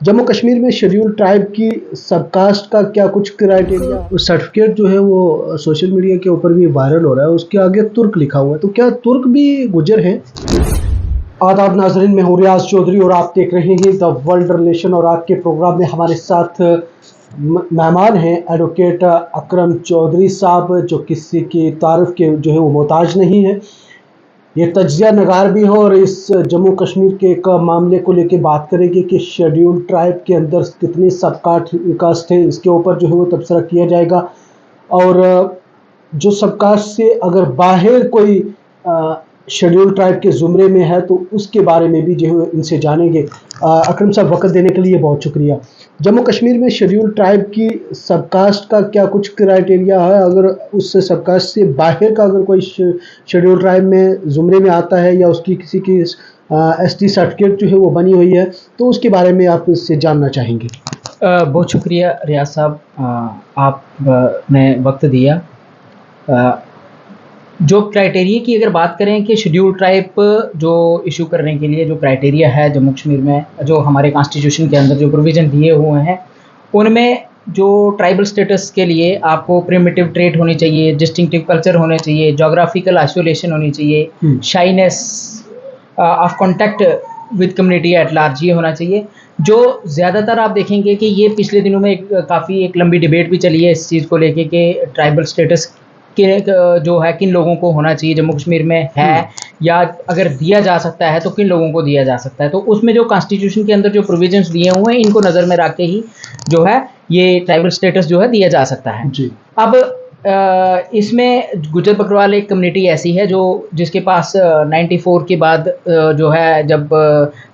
जम्मू कश्मीर में schedule tribe की subcaste का क्या कुछ क्राइटेरिया सर्टिफिकेट जो है वो सोशल मीडिया के ऊपर भी वायरल हो रहा है, उसके आगे तुर्क लिखा हुआ है, तो क्या तुर्क भी गुजर हैं? आदाब नाजरीन, मैं हूँ रियाज चौधरी और आप देख रहे हैं द वर्ल्ड रिलेशन। और आज के प्रोग्राम में हमारे साथ मेहमान हैं एडवोकेट अकरम चौधरी साहब, जो किसी की तारीफ के जो है वो मोहताज नहीं है। ये तजिया नगार भी हो और इस जम्मू कश्मीर के एक मामले को लेके बात करेंगे कि शेड्यूल ट्राइब के अंदर कितनी सब कास्ट है, इसके ऊपर जो है वो तबसरा किया जाएगा। और जो सब कास्ट से अगर बाहर कोई शेड्यूल ट्राइब के ज़ुमरे में है तो उसके बारे में भी जो है इनसे जानेंगे। अकरम साहब, वक्त देने के लिए बहुत शुक्रिया। जम्मू कश्मीर में शेड्यूल ट्राइब की सबकास्ट का क्या कुछ क्राइटेरिया है? अगर उससे सबकास्ट से बाहर का अगर कोई शेड्यूल ट्राइब में ज़ुमरे में आता है या उसकी किसी की एसटी सर्टिफिकेट जो है वो बनी हुई है, तो उसके बारे में आप इससे जानना चाहेंगे। बहुत शुक्रिया रियाज साहब, आपने वक्त दिया। जो क्राइटेरिया की अगर बात करें कि शेड्यूल ट्राइब जो इशू करने के लिए जो क्राइटेरिया है जम्मू कश्मीर में, जो हमारे कॉन्स्टिट्यूशन के अंदर जो प्रोविज़न दिए हुए हैं, उनमें जो ट्राइबल स्टेटस के लिए आपको प्रिमिटिव ट्रेट होनी चाहिए, डिस्टिंक्टिव कल्चर होने चाहिए, जोग्राफिकल आइसोलेशन होनी चाहिए, shyness of contact with community at large, ये होना चाहिए। जो ज़्यादातर आप देखेंगे कि ये पिछले दिनों में काफ़ी एक लंबी डिबेट भी चली है इस चीज़ को लेके कि ट्राइबल स्टेटस के जो है किन लोगों को होना चाहिए जम्मू कश्मीर में है, या अगर दिया जा सकता है तो किन लोगों को दिया जा सकता है। तो उसमें जो कॉन्स्टिट्यूशन के अंदर जो प्रोविजंस दिए हुए हैं, इनको नज़र में रख के ही जो है ये ट्राइबल स्टेटस जो है दिया जा सकता है जी। अब इसमें गुज्जर बकरवाल एक कम्युनिटी ऐसी है जो जिसके पास 94 के बाद जो है, जब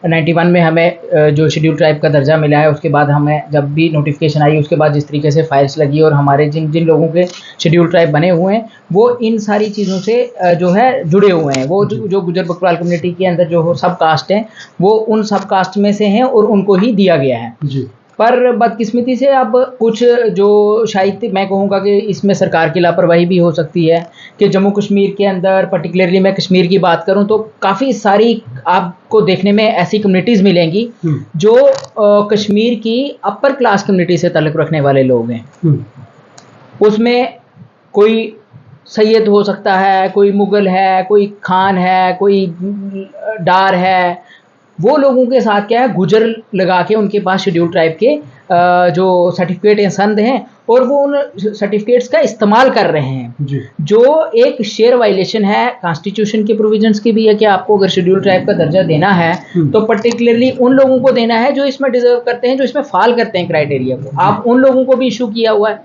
91 में हमें जो शेड्यूल ट्राइब का दर्जा मिला है, उसके बाद हमें जब भी नोटिफिकेशन आई, उसके बाद जिस तरीके से फाइल्स लगी और हमारे जिन जिन लोगों के शेड्यूल ट्राइब बने हुए हैं वो इन सारी चीज़ों से जो है जुड़े हुए हैं। वो जो गुज्जर बकरवाल कम्युनिटी के अंदर जो सब कास्ट हैं वो उन सब कास्ट में से हैं और उनको ही दिया गया है जी। पर बदकिस्मती से अब कुछ जो शायद मैं कहूँगा कि इसमें सरकार की लापरवाही भी हो सकती है कि जम्मू कश्मीर के अंदर, पर्टिकुलरली मैं कश्मीर की बात करूँ तो काफ़ी सारी आपको देखने में ऐसी कम्युनिटीज़ मिलेंगी जो कश्मीर की अपर क्लास कम्युनिटी से ताल्लुक़ रखने वाले लोग हैं। उसमें कोई सैयद हो सकता है, कोई मुग़ल है, कोई खान है, कोई डार है। वो लोगों के साथ क्या है, गुजर लगा के उनके पास शेड्यूल ट्राइब के जो सर्टिफिकेट या संद हैं और वो उन सर्टिफिकेट्स का इस्तेमाल कर रहे हैं जी। जो एक शेयर वायलेशन है कॉन्स्टिट्यूशन के प्रोविजंस की भी है कि आपको अगर शेड्यूल ट्राइब का दर्जा देना है तो पर्टिकुलरली उन लोगों को देना है जो इसमें डिजर्व करते हैं, जो इसमें फॉल करते हैं क्राइटेरिया को। आप उन लोगों को भी इशू किया हुआ है।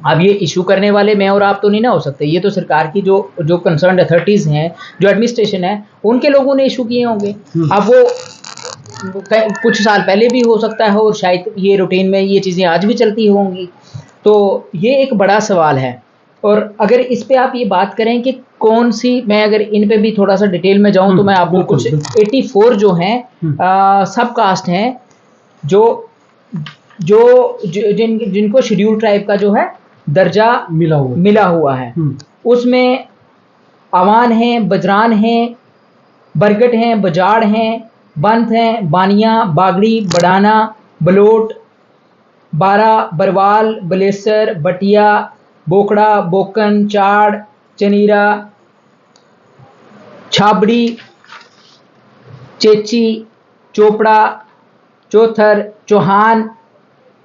अब ये इशू करने वाले मैं और आप तो नहीं ना हो सकते, ये तो सरकार की जो कंसर्न अथॉरिटीज़ हैं, जो एडमिनिस्ट्रेशन है, उनके लोगों ने इशू किए होंगे। अब वो कुछ साल पहले भी हो सकता है और शायद ये रूटीन में ये चीज़ें आज भी चलती होंगी। तो ये एक बड़ा सवाल है। और अगर इस पे आप ये बात करें कि कौन सी, मैं अगर इन पे भी थोड़ा सा डिटेल में जाऊं तो मैं आपको कुछ 84 जो हैं सब कास्ट हैं जो जिनको शेड्यूल ट्राइब का जो है दर्जा मिला हुआ है। उसमें अवान हैं, बजरान हैं, बरगट हैं, बजाड़ हैं, बंत हैं, बानिया, बागड़ी, बड़ाना, बलोट, बारा, बरवाल, बलेसर, बटिया, बोकड़ा, बोकन, चाड़, चनीरा, छाबड़ी, चेची, चोपड़ा, चौथर, चौहान,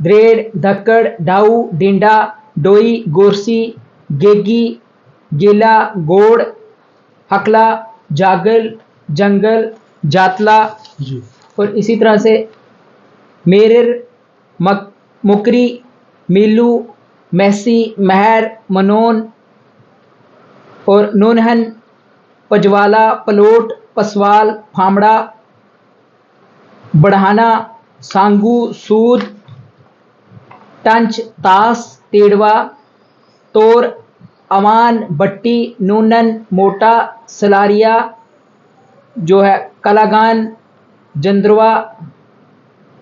द्रेड़, धक्कड़, डाऊ, डिंडा, डोई, गोरसी, गेगी, गेला, गोड़, हकला, जागल, जंगल, जातला जी। और इसी तरह से मेरर, मुकरी, मीलू, मैसी, महर, मनोन और नूनहन, पजवाला, पलोट, पसवाल, फामड़ा, बढ़ाना, सांगू, सूद, टंच, तास, तेड़वा, तोर, अमान, बट्टी, नूनन, मोटा, सलारिया जो है, कलागान, जंद्रवा,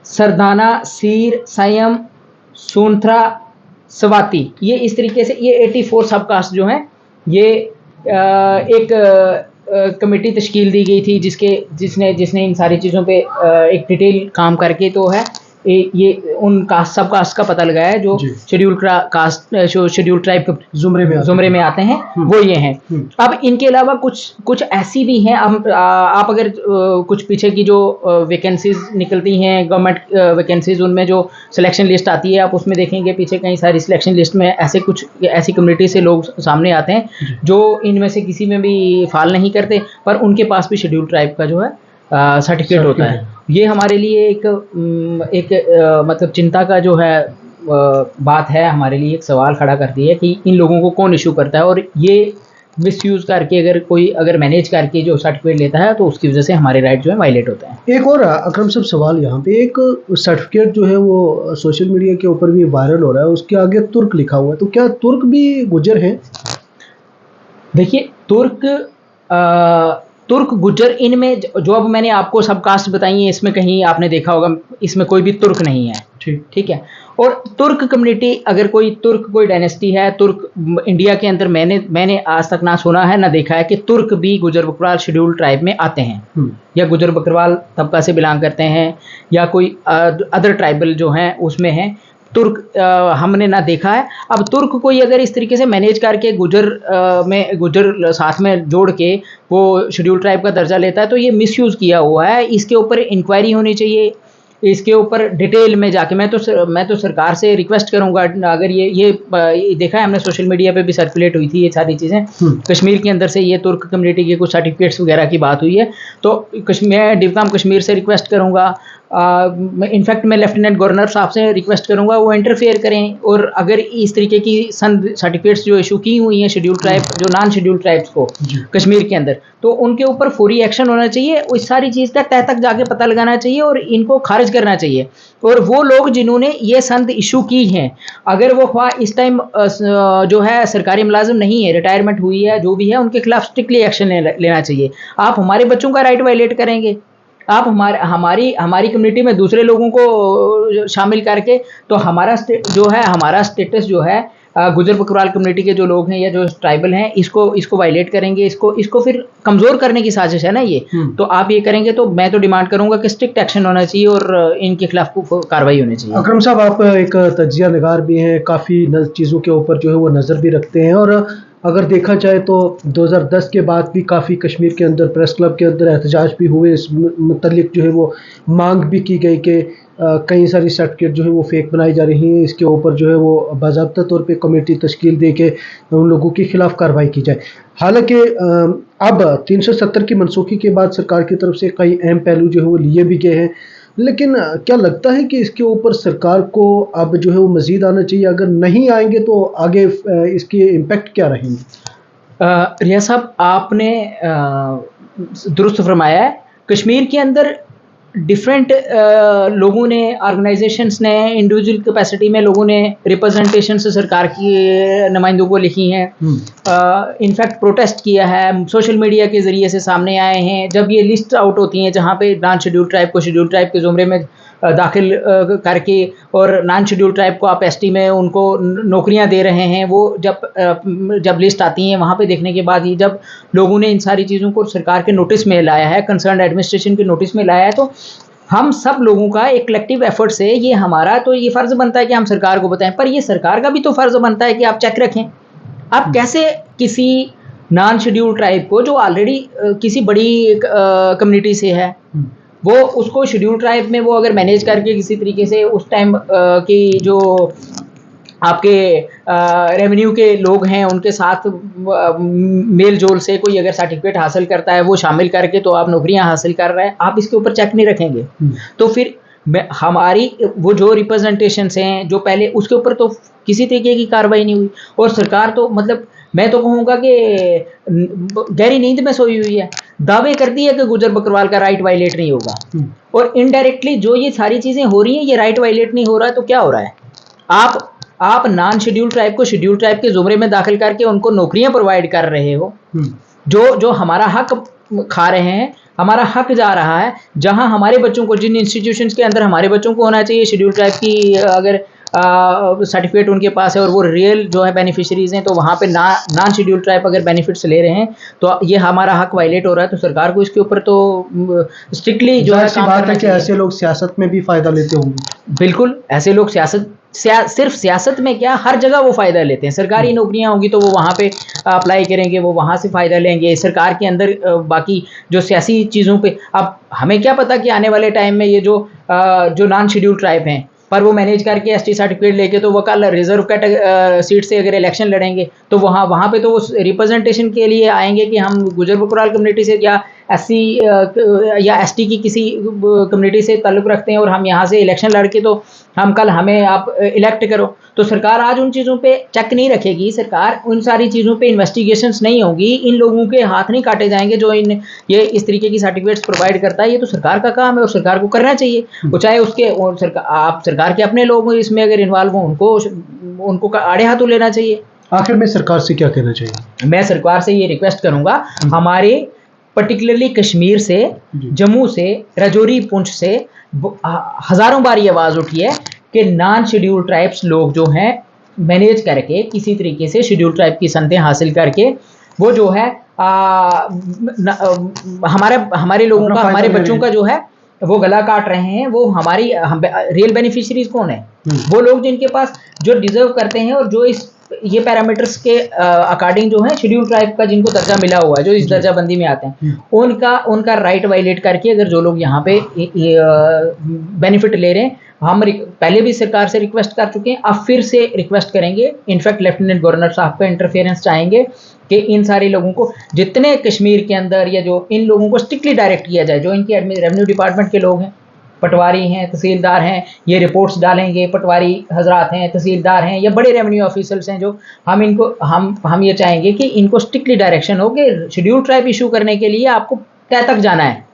सरदाना, सीर, संयम, सूंथरा, स्वाति। ये इस तरीके से ये 84 सब कास्ट जो हैं ये एक कमेटी तश्कील दी गई थी जिसने इन सारी चीज़ों पे एक डिटेल काम करके तो है ये उन कास्ट सब कास्ट का पता लगाया है जो जी। शेड्यूल कास्ट शेड्यूल ट्राइब के जुमरे में आते हैं, वो ये हैं। अब इनके अलावा कुछ ऐसी भी हैं। आप अगर कुछ पीछे की जो वैकेंसीज निकलती हैं गवर्नमेंट वैकेंसीज, उनमें जो सिलेक्शन लिस्ट आती है, आप उसमें देखेंगे पीछे कई सारी सिलेक्शन लिस्ट में ऐसी कम्युनिटी से लोग सामने आते हैं जो इनमें से किसी में भी फाल नहीं करते, पर उनके पास भी शेड्यूल ट्राइब का जो है सर्टिफिकेट होता है। ये हमारे लिए एक मतलब चिंता का जो है बात है, हमारे लिए एक सवाल खड़ा करती है कि इन लोगों को कौन इशू करता है, और ये मिसयूज़ करके अगर मैनेज करके जो सर्टिफिकेट लेता है तो उसकी वजह से हमारे राइट जो है वायलेट होते हैं। एक और अकरम साहब सवाल यहाँ पे, एक सर्टिफिकेट जो है वो सोशल मीडिया के ऊपर भी वायरल हो रहा है, उसके आगे तुर्क लिखा हुआ है, तो क्या तुर्क भी गुजर हैं? देखिए, तुर्क गुज्जर, इनमें जो अब मैंने आपको सब कास्ट बताई है, इसमें कहीं आपने देखा होगा इसमें कोई भी तुर्क नहीं है। ठीक है। और तुर्क कम्युनिटी, अगर कोई डायनेस्टी है तुर्क, इंडिया के अंदर मैंने आज तक ना सुना है ना देखा है कि तुर्क भी गुजर बकरवाल शेड्यूल ट्राइब में आते हैं या गुजर बकरवाल तबका से बिलोंग करते हैं या कोई अदर ट्राइबल जो हैं उसमें हैं। तुर्क हमने ना देखा है। अब तुर्क कोई अगर इस तरीके से मैनेज करके गुजर साथ में जोड़ के वो शेड्यूल ट्राइब का दर्जा लेता है तो ये मिसयूज़ किया हुआ है। इसके ऊपर इंक्वायरी होनी चाहिए, इसके ऊपर डिटेल में जाके मैं तो सरकार से रिक्वेस्ट करूंगा, अगर ये देखा है हमने सोशल मीडिया पे भी सर्कुलेट हुई थी ये सारी चीज़ें, कश्मीर के अंदर से ये तुर्क कम्युनिटी के कुछ सर्टिफिकेट्स वगैरह की बात हुई है, तो मैं डिवकाम कश्मीर से रिक्वेस्ट करूंगा, इनफैक्ट मैं लेफ्टिनेंट गवर्नर साहब से रिक्वेस्ट करूंगा वो इंटरफेयर करें, और अगर इस तरीके की सर्टिफिकेट्स जो इशू की हुई हैं शेड्यूल ट्राइब जो नॉन शेड्यूल ट्राइब्स को कश्मीर के अंदर, तो उनके ऊपर फौरी एक्शन होना चाहिए। उस सारी चीज़ का तह तक जाके पता लगाना चाहिए और इनको खारिज करना चाहिए। और वो लोग जिन्होंने ये संद इशू की हैं, अगर वो इस टाइम जो है सरकारी मुलाजिम नहीं है, रिटायरमेंट हुई है, जो भी है, उनके खिलाफ स्ट्रिक्टली एक्शन लेना चाहिए। आप हमारे बच्चों का राइट वायलेट करेंगे, आप हमारी कम्युनिटी में दूसरे लोगों को शामिल करके, तो हमारा स्टेटस जो है गुजर बकरवाल कम्युनिटी के जो लोग हैं या जो ट्राइबल हैं इसको वायलेट करेंगे, इसको फिर कमज़ोर करने की साजिश है ना ये। तो आप ये करेंगे तो मैं तो डिमांड करूंगा कि स्ट्रिक्ट एक्शन होना चाहिए और इनके खिलाफ कार्रवाई होनी चाहिए। अकरम साहब, आप एक तज्जिया निगार भी हैं, काफ़ी चीज़ों के ऊपर जो है वो नज़र भी रखते हैं, और अगर देखा जाए तो 2010 के बाद भी काफ़ी कश्मीर के अंदर प्रेस क्लब के अंदर एहतजाज भी हुए, इस मुतल्लिक जो है वो मांग भी की गई कि कई सारी सर्टिफिकेट जो है वो फेक बनाई जा रही हैं, इसके ऊपर जो है वो बाज़ाब्ता तौर पे कमेटी तश्कील दे के उन लोगों के खिलाफ कार्रवाई की जाए। हालांकि अब 370 की मनसूखी के बाद सरकार की तरफ से कई अहम पहलू जो है वो लिए भी गए हैं, लेकिन क्या लगता है कि इसके ऊपर सरकार को अब जो है वो मज़ीद आना चाहिए? अगर नहीं आएंगे तो आगे इसके इम्पैक्ट क्या रहेंगे? रियाज साहब, आपने दुरुस्त फरमाया है। कश्मीर के अंदर डिफरेंट लोगों ने, ऑर्गेनाइजेशंस ने, इंडिविजुअल कैपेसिटी में लोगों ने रिप्रेजेंटेशन से सरकार की नुमाइंदों को लिखी हैं, इनफैक्ट प्रोटेस्ट किया है, सोशल मीडिया के ज़रिए से सामने आए हैं। जब ये लिस्ट आउट होती हैं जहाँ पे नॉन शेड्यूल ट्राइब को शेड्यूल ट्राइब के ज़ुमरे में दाखिल करके और नॉन शेड्यूल ट्राइब को आप एसटी में उनको नौकरियां दे रहे हैं, वो जब लिस्ट आती हैं वहाँ पे देखने के बाद ही जब लोगों ने इन सारी चीज़ों को सरकार के नोटिस में लाया है, कंसर्न एडमिनिस्ट्रेशन के नोटिस में लाया है, तो हम सब लोगों का एक कलेक्टिव एफर्ट से ये हमारा तो ये फ़र्ज़ बनता है कि हम सरकार को बताएं, पर ये सरकार का भी तो फ़र्ज़ बनता है कि आप चेक रखें। आप कैसे किसी नॉन शेड्यूल ट्राइब को जो ऑलरेडी किसी बड़ी कम्युनिटी से है, वो उसको शेड्यूल ट्राइब में वो अगर मैनेज करके किसी तरीके से उस टाइम की जो आपके रेवेन्यू के लोग हैं उनके साथ मेल जोल से कोई अगर सर्टिफिकेट हासिल करता है वो शामिल करके तो आप नौकरियां हासिल कर रहे हैं, आप इसके ऊपर चेक नहीं रखेंगे तो फिर हमारी वो जो रिप्रेजेंटेशंस हैं जो पहले उसके ऊपर तो किसी तरीके की कार्रवाई नहीं हुई। और सरकार तो मतलब मैं तो कहूँगा कि गहरी नींद में सोई हुई है, दावे करती है कि गुजर बकरवाल का राइट वायलेट नहीं होगा, और इनडायरेक्टली जो ये सारी चीज़ें हो रही हैं ये राइट वायलेट नहीं हो रहा है। तो क्या हो रहा है, आप नॉन शेड्यूल ट्राइब को शेड्यूल ट्राइब के ज़ुमरे में दाखिल करके उनको नौकरियां प्रोवाइड कर रहे हो, जो हमारा हक खा रहे हैं, हमारा हक जा रहा है। जहां हमारे बच्चों को, जिन इंस्टीट्यूशंस के अंदर हमारे बच्चों को होना चाहिए शेड्यूल ट्राइब की अगर सर्टिफिकेट उनके पास है और वो रियल जो है बेनिफिशरीज हैं, तो वहाँ पे नॉन शेड्यूल ट्राइब अगर बेनिफिट्स ले रहे हैं तो ये हमारा हक वायलेट हो रहा है। तो सरकार को इसके ऊपर तो स्ट्रिक्टली जो है काम बात करना है कि चाहिए। ऐसे लोग सियासत में भी फायदा लेते होंगे। बिल्कुल, ऐसे लोग सिर्फ सियासत में क्या, हर जगह वो फ़ायदा लेते हैं। सरकारी नौकरियां होंगी तो वो वहाँ पे अप्लाई करेंगे, वो वहाँ से फ़ायदा लेंगे। सरकार के अंदर बाकी जो सियासी चीज़ों पे, अब हमें क्या पता कि आने वाले टाइम में ये जो नॉन शेड्यूल ट्राइब हैं, पर वो मैनेज करके एसटी सर्टिफिकेट लेके तो वो कल रिजर्व सीट से अगर इलेक्शन लड़ेंगे तो वहाँ पे तो वो रिप्रेजेंटेशन के लिए आएंगे कि हम गुजर बकराल कम्युनिटी से या एससी या एसटी की किसी कम्युनिटी से ताल्लुक़ रखते हैं और हम यहाँ से इलेक्शन लड़के तो हम कल हमें आप इलेक्ट करो। तो सरकार आज उन चीज़ों पे चेक नहीं रखेगी, सरकार उन सारी चीज़ों पे इन्वेस्टिगेशंस नहीं होगी, इन लोगों के हाथ नहीं काटे जाएंगे जो ये इस तरीके की सर्टिफिकेट्स प्रोवाइड करता है। ये तो सरकार का काम है और सरकार को करना चाहिए। वो चाहे उसके और आप सरकार के अपने लोग इसमें अगर इन्वॉल्व हों, उनको आड़े हाथों लेना चाहिए। आखिर में सरकार से क्या कहना चाहिए? मैं सरकार से ये रिक्वेस्ट करूंगा, हमारे पर्टिकुलरली कश्मीर से, जम्मू से, राजौरी, पुंछ से हज़ारों बार ये आवाज़ उठी है कि नॉन शेड्यूल ट्राइब्स लोग जो हैं मैनेज करके किसी तरीके से शेड्यूल ट्राइब की सनतें हासिल करके वो जो है हमारे लोगों का, हमारे बच्चों का जो है वो गला काट रहे हैं। वो रियल बेनिफिशरीज कौन है? वो लोग जिनके पास जो डिजर्व करते हैं और जो ये पैरामीटर्स के अकॉर्डिंग जो है शेड्यूल ट्राइब का जिनको दर्जा मिला हुआ है, जो इस दर्जा बंदी में आते हैं, उनका राइट वायलेट करके अगर जो लोग यहाँ पे बेनिफिट ले रहे हैं, हम पहले भी सरकार से रिक्वेस्ट कर चुके हैं, अब फिर से रिक्वेस्ट करेंगे। इनफैक्ट लेफ्टिनेंट गवर्नर साहब का इंटरफेरेंस चाहेंगे कि इन सारे लोगों को, जितने कश्मीर के अंदर या जो इन लोगों को स्ट्रिक्टली डायरेक्ट किया जाए, जो इनके रेवेन्यू डिपार्टमेंट के लोग हैं, पटवारी हैं, तहसीलदार हैं, ये रिपोर्ट्स डालेंगे, पटवारी हजरात हैं, तहसीलदार हैं या बड़े रेवेन्यू ऑफिसर्स हैं, जो हम ये चाहेंगे कि इनको स्ट्रिक्टली डायरेक्शन हो कि शेड्यूल ट्राइब इशू करने के लिए आपको तय तक जाना है।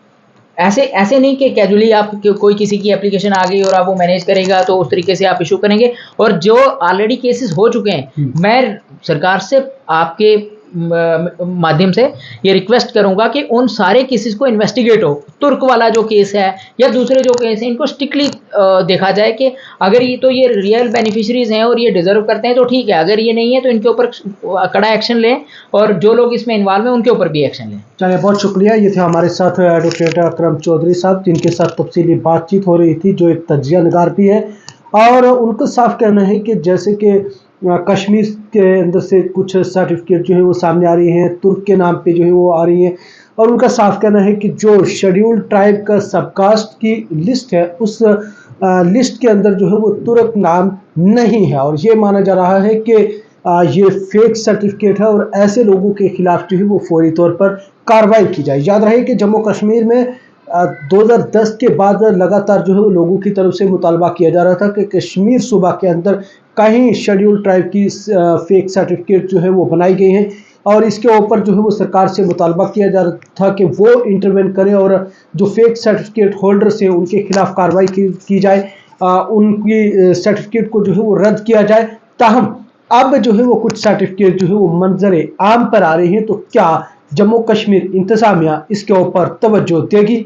ऐसे नहीं कि कैजुअली आप कोई किसी की एप्लीकेशन आ गई और आप वो मैनेज करेगा तो उस तरीके से आप इशू करेंगे। और जो ऑलरेडी केसेस हो चुके हैं, मैं सरकार से आपके माध्यम से ये रिक्वेस्ट करूंगा कि उन सारे केसेस को इन्वेस्टिगेट हो। तुर्क वाला जो केस है या दूसरे जो केस हैं, इनको स्ट्रिक्टली देखा जाए कि अगर ये रियल बेनिफिशरीज हैं और ये डिजर्व करते हैं तो ठीक है, अगर ये नहीं है तो इनके ऊपर कड़ा एक्शन लें और जो लोग इसमें इन्वॉल्व हैं उनके ऊपर भी एक्शन लें। चलिए, बहुत शुक्रिया। ये थे हमारे साथ एडवोकेट अकरम चौधरी साहब, जिनके साथ तफसीली बातचीत हो रही थी, जो एक तजिया निगार भी है। और उनका साफ कहना है कि जैसे कि कश्मीर के अंदर से कुछ सर्टिफिकेट जो है वो सामने आ रही हैं, तुर्क के नाम पे जो है वो आ रही हैं, और उनका साफ कहना है कि जो शेड्यूल ट्राइब का सबकास्ट की लिस्ट है, उस लिस्ट के अंदर जो है वो तुर्क नाम नहीं है। और ये माना जा रहा है कि ये फेक सर्टिफिकेट है और ऐसे लोगों के खिलाफ जो है वो फौरी तौर पर कार्रवाई की जाए। याद रहे कि जम्मू कश्मीर में 2010 के बाद लगातार जो है वो लोगों की तरफ से मुतालबा किया जा रहा था कि कश्मीर सूबा के अंदर कहीं शेड्यूल ट्राइब की फेक सर्टिफिकेट जो है वो बनाई गई हैं, और इसके ऊपर जो है वो सरकार से मुतालबा किया जा रहा था कि वो इंटरवेन करें और जो फेक सर्टिफिकेट होल्डर्स हैं उनके खिलाफ कार्रवाई की जाए, उनकी सर्टिफिकेट को जो है वो रद्द किया जाए। ताहम अब जो है वो कुछ सर्टिफिकेट जो है वो मंजरे आम पर आ रही हैं, तो क्या जम्मू कश्मीर इंतजामिया इसके ऊपर तवज्जो देगी?